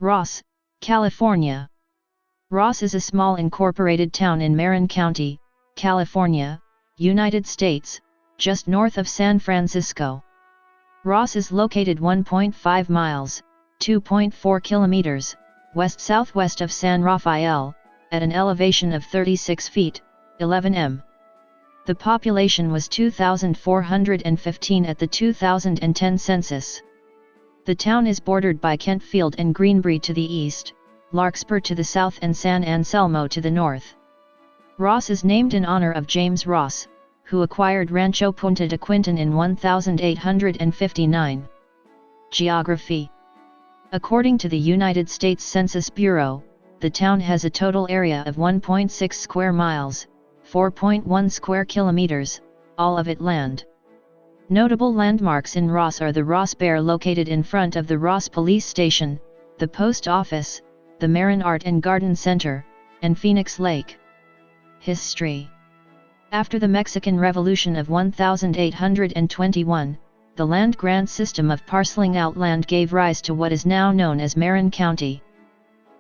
Ross, California. Ross is a small incorporated town in Marin County, California, United States, just north of San Francisco. Ross is located 1.5 miles, 2.4 kilometers, west-southwest of San Rafael, at an elevation of 36 feet, 11 m. The population was 2,415 at the 2010 census. The town is bordered by Kentfield and Greenbrae to the east, Larkspur to the south and San Anselmo to the north. Ross is named in honor of James Ross, who acquired Rancho Punta de Quinton in 1859. Geography. According to the United States Census Bureau, the town has a total area of 1.6 square miles, 4.1 square kilometers, all of it land. Notable landmarks in Ross are the Ross Bear located in front of the Ross Police Station, the Post Office, the Marin Art and Garden Center, and Phoenix Lake. History. After the Mexican Revolution of 1821, the land grant system of parceling out land gave rise to what is now known as Marin County.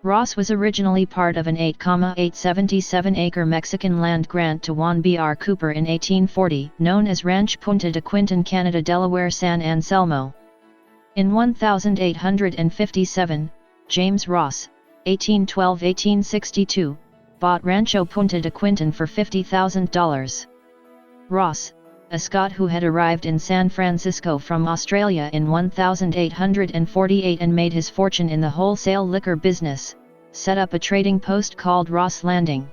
Ross was originally part of an 8,877-acre Mexican land grant to Juan B. R. Cooper in 1840, known as Ranch Punta de Quinton, Canada, Delaware, San Anselmo. In 1857, James Ross, 1812-1862, bought Rancho Punta de Quinton for $50,000. Ross, a Scot who had arrived in San Francisco from Australia in 1848 and made his fortune in the wholesale liquor business, set up a trading post called Ross Landing.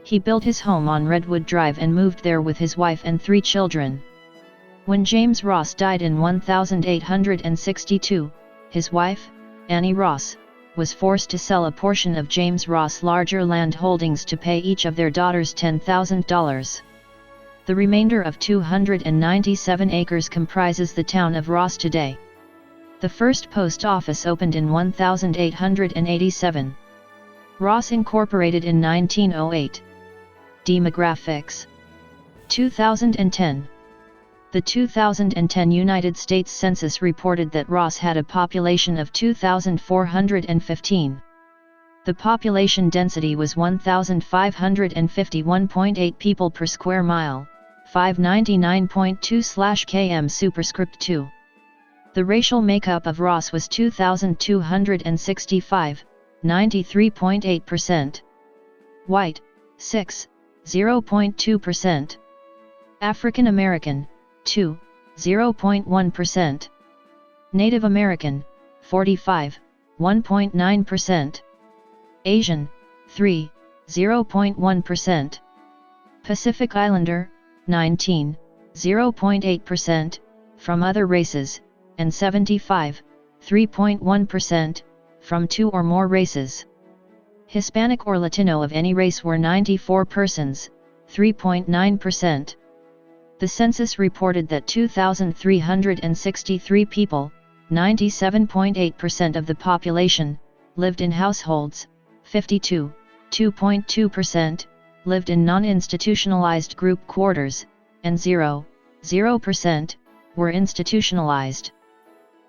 He built his home on Redwood Drive and moved there with his wife and 3 children. When James Ross died in 1862, his wife, Annie Ross, was forced to sell a portion of James Ross' larger land holdings to pay each of their daughters $10,000. The remainder of 297 acres comprises the town of Ross today. The first post office opened in 1887. Ross incorporated in 1908. Demographics. 2010. The 2010 United States Census reported that Ross had a population of 2,415. The population density was 1,551.8 people per square mile, 599.2/km superscript 2. The racial makeup of Ross was 2,265, 93.8%. White, 0.2%. African American, 0.1%. Native American, 1.9%. Asian, 0.1%. Pacific Islander, 0.8%, from other races, and 3.1%, from 2 or more races. Hispanic or Latino of any race were 94 persons, 3.9%. The census reported that 2,363 people, 97.8% of the population, lived in households, 2.2%, lived in non-institutionalized group quarters, and 0% were institutionalized.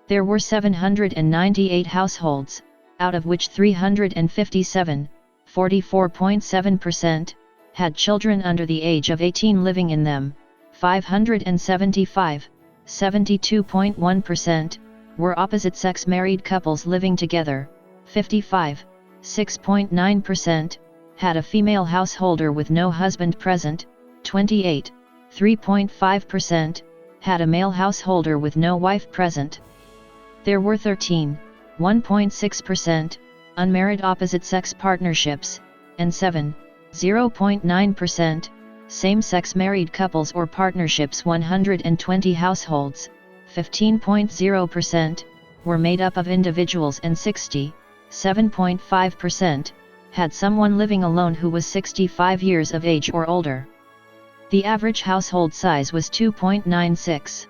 There were 798 households, out of which 357, 44.7%, had children under the age of 18 living in them, 575, 72.1%, were opposite-sex married couples living together, 55, 6.9%, had a female householder with no husband present, 28, 3.5%, had a male householder with no wife present. There were 13, 1.6%, unmarried opposite-sex partnerships, and 7, 0.9%, same-sex married couples or partnerships. 120 households, 15.0%, were made up of individuals, and 60, 7.5%, had someone living alone who was 65 years of age or older. The average household size was 2.96.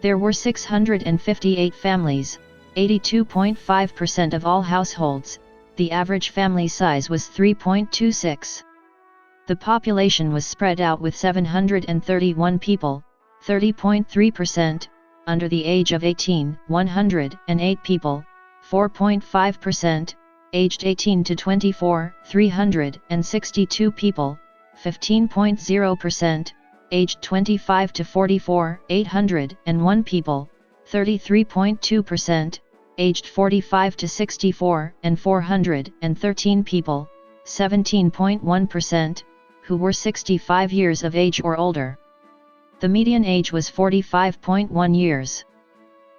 There were 658 families, 82.5% of all households. The average family size was 3.26. The population was spread out with 731 people, 30.3%, under the age of 18, 108 people, 4.5%, aged 18 to 24, 362 people, 15.0%, aged 25 to 44, 801 people, 33.2%, aged 45 to 64, and 413 people, 17.1%, who were 65 years of age or older. The median age was 45.1 years.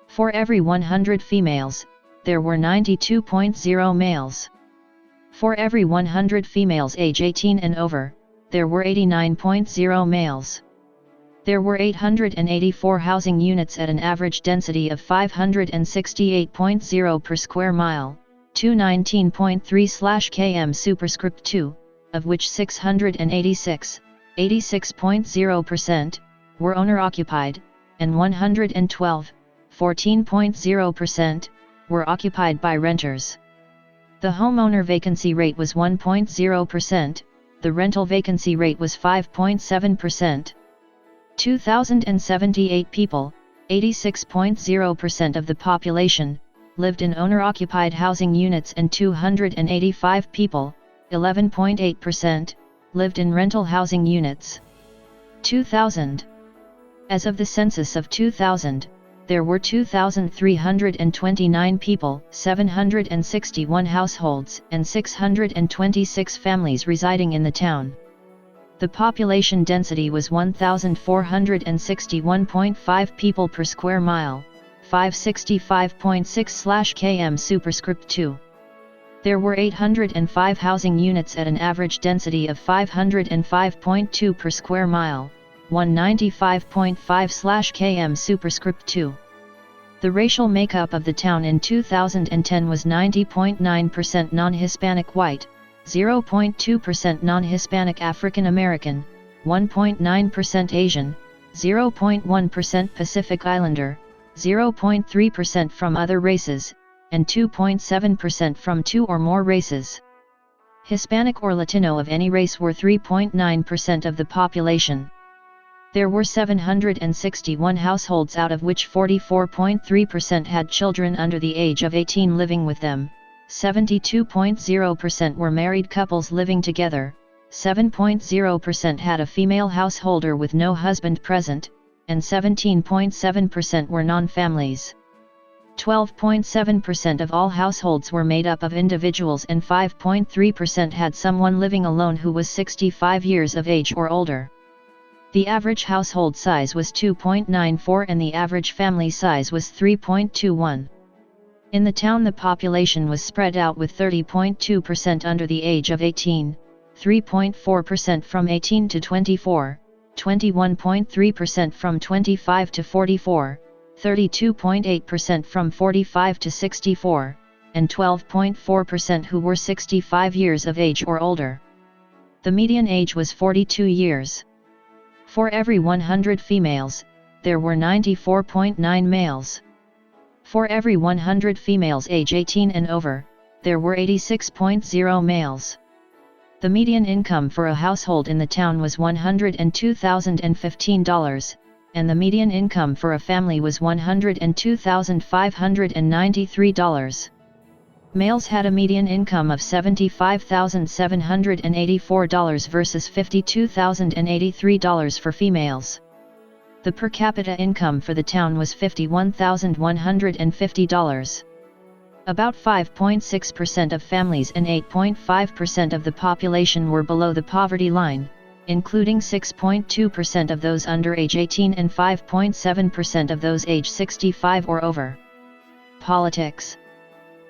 For every 100 females, there were 92.0 males. For every 100 females age 18 and over, there were 89.0 males. There were 884 housing units at an average density of 568.0 per square mile, 219.3/km superscript 2, of which 686, 86.0%, were owner-occupied, and 112, 14.0%, were occupied by renters. The homeowner vacancy rate was 1.0%, the rental vacancy rate was 5.7%. 2,078 people, 86.0% of the population, lived in owner-occupied housing units, and 285 people, 11.8%, lived in rental housing units. 2000. As of the census of 2000, there were 2,329 people, 761 households, and 626 families residing in the town. The population density was 1,461.5 people per square mile, 565.6/km superscript 2. There were 805 housing units at an average density of 505.2 per square mile, 195.5/km superscript 2. The racial makeup of the town in 2010 was 90.9% non-Hispanic white, 0.2% non-Hispanic African American, 1.9% Asian, 0.1% Pacific Islander, 0.3% from other races, and 2.7% from two or more races. Hispanic or Latino of any race were 3.9% of the population. There were 761 households, out of which 44.3% had children under the age of 18 living with them, 72.0% were married couples living together, 7.0% had a female householder with no husband present, and 17.7% were non-families. 12.7% of all households were made up of individuals, and 5.3% had someone living alone who was 65 years of age or older. The average household size was 2.94 and the average family size was 3.21. In the town, the population was spread out, with 30.2% under the age of 18, 3.4% from 18 to 24, 21.3% from 25 to 44, 32.8% from 45 to 64, and 12.4% who were 65 years of age or older. The median age was 42 years. For every 100 females, there were 94.9 males. For every 100 females age 18 and over, there were 86.0 males. The median income for a household in the town was $102,015, and the median income for a family was $102,593. Males had a median income of $75,784 versus $52,083 for females. The per capita income for the town was $51,150. About 5.6% of families and 8.5% of the population were below the poverty line, including 6.2% of those under age 18 and 5.7% of those age 65 or over. Politics.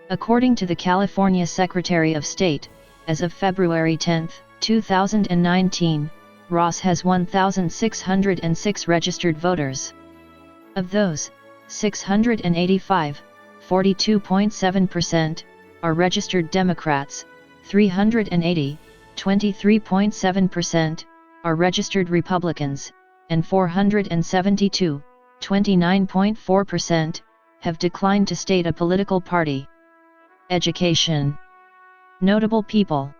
According to the California Secretary of State, as of February 10, 2019, Ross has 1,606 registered voters. Of those, 685, 42.7%, are registered Democrats, 380, 23.7%, are registered Republicans, and 472, 29.4%, have declined to state a political party. Education. Notable people.